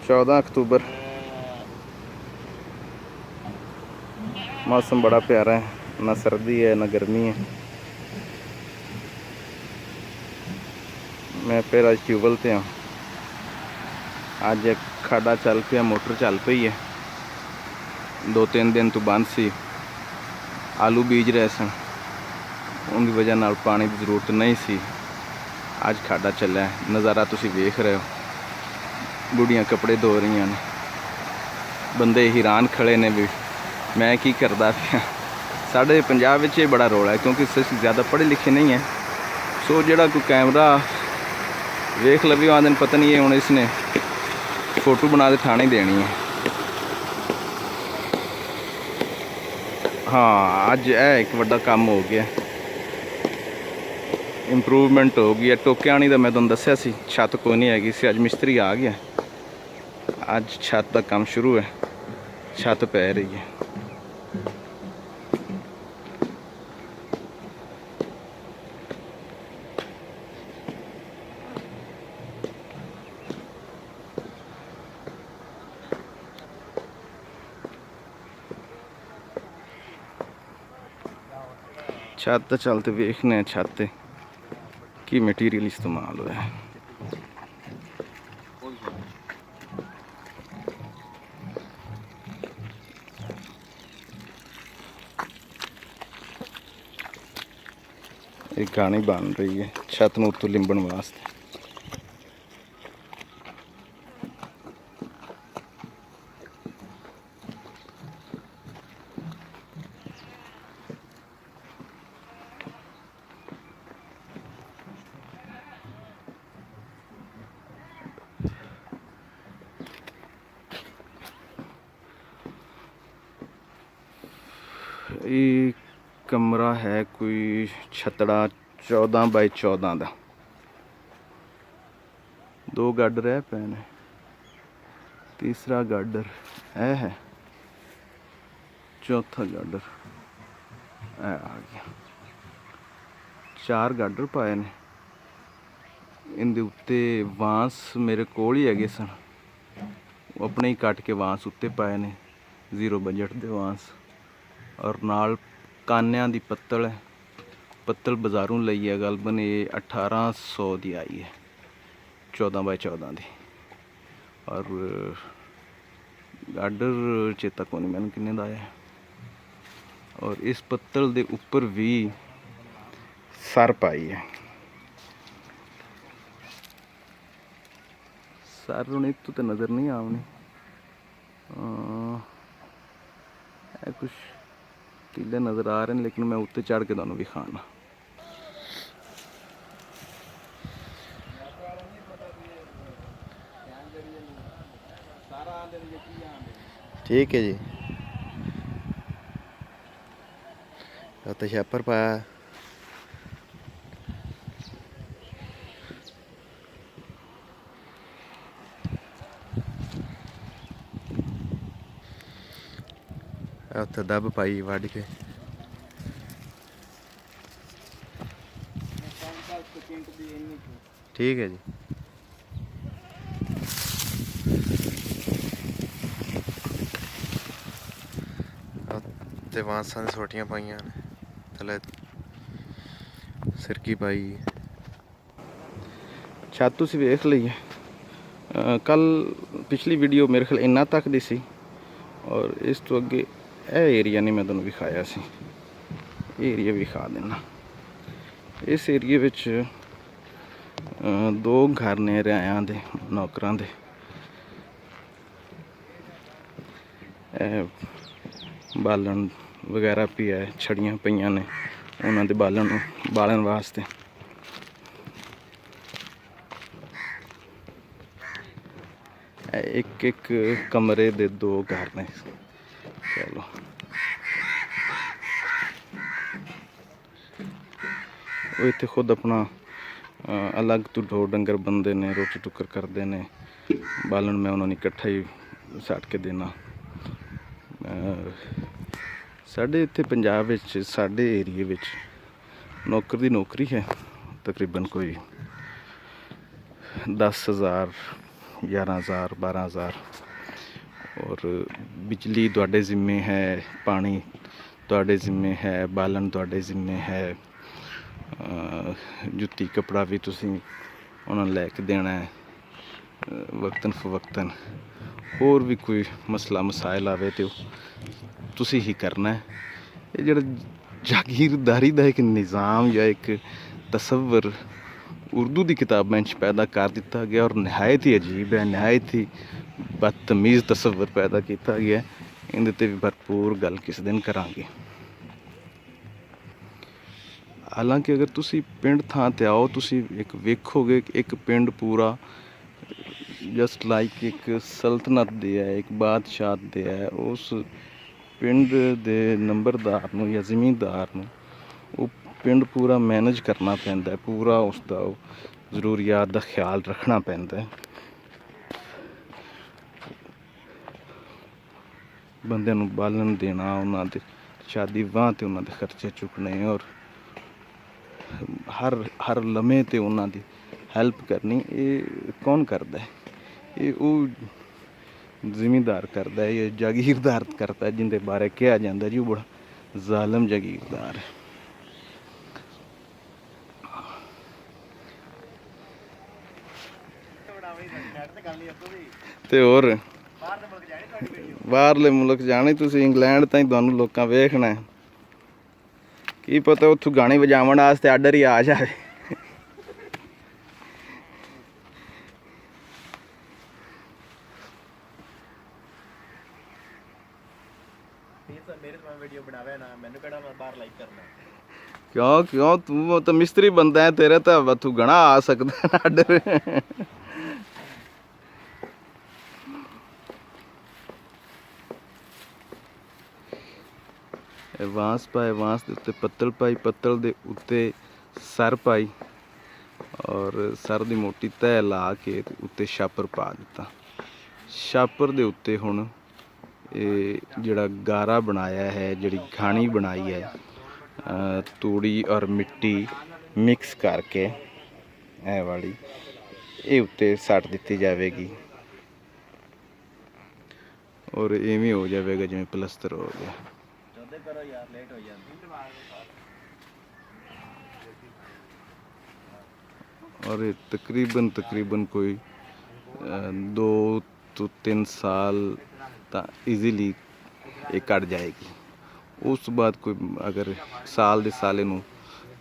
14 अक्टूबर। मौसम बड़ा प्यारा है, ना सर्दी है ना गर्मी है। मैं फिर अज ट्यूबल ते हाँ। अज एक खाड़ा चल पिया, मोटर चल पई है। 2-3 दिन तो बंद सी। आलू बीज रहे सन, उनकी वजह नाल पानी की जरूरत नहीं सी। अज खाड़ा चलिया, नज़ारा तुसी वेख रहे हो। बुढ़ियाँ कपड़े धो रही ने, बंदे हैरान खड़े ने भी मैं की करदा पिया। साढ़े पंजाब विच ये बड़ा रौला है, क्योंकि असीं ज़्यादा पढ़े लिखे नहीं है। सो जिहड़ा कोई कैमरा वेख लवे आंदे ने पता नहीं है हुण इसने फोटो बना के थाने देनी है। हाँ, अज एक वड्डा काम हो गया, इंप्रूवमेंट हो गई है। टोक्याणी का मैं तुहानूं दस्सिया सी, छत कोई नहीं हैगी सी। अज मिस्त्री आ गया, अज छत का काम शुरू है, छत पै रही है। छत चलते वेखने छत की मटीरियल इस्तेमाल हुआ है। एक गानी बन रही है छत नूं उत्तों लिंबण वास्ते। ये कमरा है कोई छतड़ा 14 बाय 14 का। 2 गाडर है पे ने, तीसरा गाडर है, चौथा गाडर आ गया। 4 गाडर पाए ने। इनके उत्ते वांस मेरे कोल ही है सन, अपने ही कट के वांस उत्ते पाए ने, 0 बजट दे वांस। और नाल कान्या दी पत्तल है, पत्तल बाज़ारों लई है गलबन ये 1800 की आई है, 14 बाय 14 की। और गाडर चेता को नहीं मैंने किन्ने दा है। और इस पत्तल दे उपर भी सर पाई है। सर हुण इत्थों तो नज़र नहीं आवनी, कुछ टीले नज़र आ रहे हैं, लेकिन मैं उत्ते चढ़ के तुहानूं विखाना। ठीक है जी। तो छापर पाया, उत्थे दब पाई वढ़ के। ठीक है जी। उत्ते बांसां दी सोटियां पाइयां ने, थल्ले सिरकी पाई। छत तुसीं वेख लई है। कल पिछली वीडियो मेरे ख्याल इन्ना तक दी सी, और इस तो अगे यह एरिया नहीं मैं तुहानूं विखाया सी। एरिया विखा देना। इस एरिए विच 2 घर ने रियायां दे, नौकरां दे। बालन वगैरह भी है, छड़ियां पईयां ने उन्हां दे बालन वास्ते। एक कमरे दे 2 घर ने। चलो वो इत्थे खुद अपना अलग तो 2 डंगर बंदे ने, रोटी टुक्कर करते ने। बालन मैं उन्होंने इकट्ठा ही सट के देना। साढ़े इत्थे पंजाब विच, साढ़े एरिए विच नौकर दी नौकरी है तकरीबन कोई 10,000 11,000 12,000। और बिजली तुहाडे जिम्मे है, पानी तुहाडे जिम्मे है, बालन तुहाडे जिम्मे है, जुत्ती कपड़ा भी तुसीं उन्हां नूं लैके देना है वक्तन फवक्तन। होर भी कोई मसला मसाइल आवे तो तुसीं ही करना है। ये जिहड़ा जागीरदारी का एक निज़ाम या एक तसव्वुर उर्दू की किताबों पैदा कर दिता गया और नहायत ही अजीब है, नहायत ही बदतमीज़ तसव्वुर पैदा किया गया। इहदे ते भी भरपूर गल किस दिन करांगे। हालांकि अगर तुसी पिंड थां ते आओ, तुसी एक वेखोगे एक पिंड पूरा जस्ट लाइक एक सल्तनत दे है, एक बादशाह दे है। उस पिंड दे नंबरदार नूं या ज़मींदार नूं वो पिंड पूरा मैनेज करना पैंदा है, पूरा उसका ज़रूरियात का ख्याल रखना पैंदा है। बंदे नूं बालन देना, उन्हां दे शादी विआह ते उन्हां दे खर्चे चुकने और हर लम्हे ते उन्हां दी हैल्प करनी। ये कौन करदा है? ये वो ज़मींदार करदा है, ये जागीरदार करता है जिंदे बारे कहा जाता जी वो बड़ा जालिम जागीरदार है। ते होर बाहरले मुल्क जाने, तुसीं इंग्लैंड ताईं तुहानूं लोकां वेखना है, की पता उत्थों गाने वजावन वास्ते आर्डर ही आ जाए। क्यों क्यों तू तो मिस्त्री बंदा है, तेरे तो तू गाना आ सकता है आर्डर। वांस पाए, वांस दे उत्ते पत्तल पाई, पत्तल दे उत्ते सर पाई और सर दी मोटी तह ला के उत्ते छापर पा दिता। छापर दे उत्ते हुण जिहड़ा गारा बनाया है, जिहड़ी घाणी बनाई है, तूड़ी और मिट्टी मिक्स करके ऐ वाली ये उत्ते सट दिती जाएगी और इवें हो जाएगा जिवें प्लस्तर हो गया। और ये तकरीबन कोई 2 तो 3 साल ईजीली ये कट जाएगी। उस बाद कोई अगर साल दे साल इनू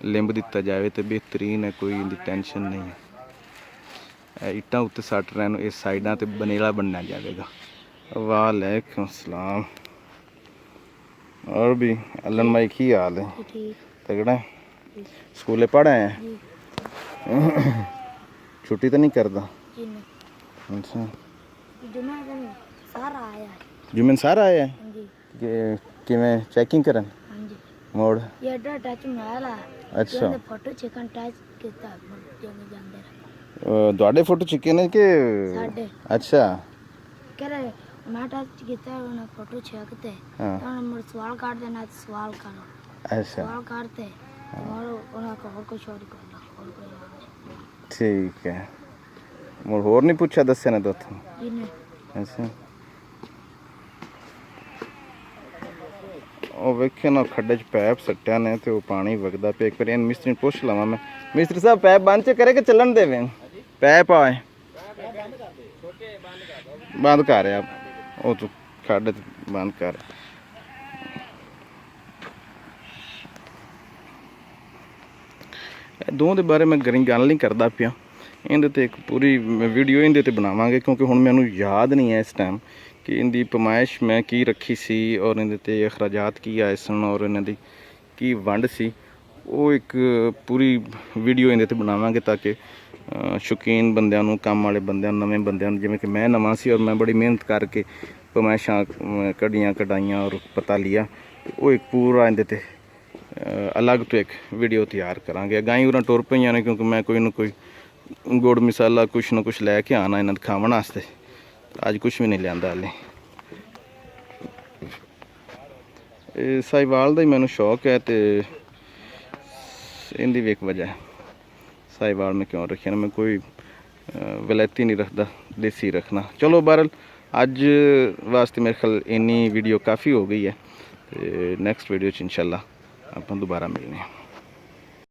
लिंब दिता जाए तो बेहतरीन है, कोई इनकी टेंशन नहीं है। इट्टां उत्ते सट रहे इस साइडां ते बनेला बनना जाएगा। वालेकुम सलाम। और भी अलन माई की हाल है? तगड़ा स्कूले पढ़ आए हैं? छुट्टी तो नहीं करता? अच्छा, जुम्मन सारा आया है किवें चेकिंग करन मोड़? अच्छा, ਤੁਹਾਡੇ फोटो छिके ने कि? अच्छा, मैं टच किया उन्हें फोटो छेकते तो नंबर सवाल काट देना, सवाल करो। अच्छा, सवाल काटते और उन्हें और कुछ और करना और कोई। ठीक है। मोर होर नहीं पूछा दस्से ने तो? अच्छा, ਉਹ ਵੇਖੇ ਨਾ ਖੱਡੇ 'ਚ ਪੈਪ ਸੱਟਿਆ ਨੇ ਤੇ ਉਹ ਪਾਣੀ ਵਗਦਾ ਪਿਆ। ਇੱਕ ਵਾਰੀ ਮਿਸਤਰੀ ਨੂੰ ਪੁੱਛ ਲਵਾਂ ਮੈਂ, ਮਿਸਤਰੀ ਸਾਹਿਬ ਪੈਪ ਬੰਦ ਚ ਕਰੇ ਕਿ ਚੱਲਣ ਦੇਵੇ? ਪੈਪ ਆਏ ਬੰਦ ਕਰ ਆ, ਉਹ ਤੂੰ ਖੱਡੇ 'ਚ ਬੰਦ ਕਰ। ਦੋਵਾਂ ਦੇ ਬਾਰੇ ਮੈਂ ਗੱਲ ਨਹੀਂ ਕਰਦਾ ਪਿਆ, ਇਹਦੇ ਤੇ ਇੱਕ ਪੂਰੀ ਵੀਡੀਓ ਇਹਦੇ ਤੇ ਬਣਾਵਾਂਗੇ ਕਿਉਂਕਿ ਹੁਣ ਮੈਨੂੰ ਯਾਦ ਨਹੀਂ ਹੈ ਇਸ ਟਾਈਮ कि इनकी पमाइश मैं की रखी सी और इहदे अखराजात की आए सन और इन्हां दी की वंड सी, वो एक पूरी वीडियो इहदे ते बनावांगे ताकि शौकीन बंदियां नूं, काम वाले बंदियां, नवें बंदियां नूं, जिवें कि मैं नवां सी और मैं बड़ी मेहनत करके पमाइशां कढ़ियां कढ़ाइयां और पता लिया, वो एक पूरा इहदे ते अलग तो एक वीडियो तैयार करांगे। गाई उरां टुर पईयां ने क्योंकि मैं कोई ना कोई गुड़ मसाला कुछ ना कुछ लैके आना इन्हां दे खावन वास्ते। अज कुछ भी नहीं लिया हाले। साहिवाल का ही मैनू शौक है तो इनकी भी एक वजह है साहिवाल में क्यों रखी ना। मैं कोई वलैती नहीं रखता, देसी रखना। चलो बहरहाल अज वास्ते मेरे ख्याल इन्नी वीडियो काफ़ी हो गई है। तो नैक्सट वीडियो इंशाल्लाह आप दोबारा मिलने हैं।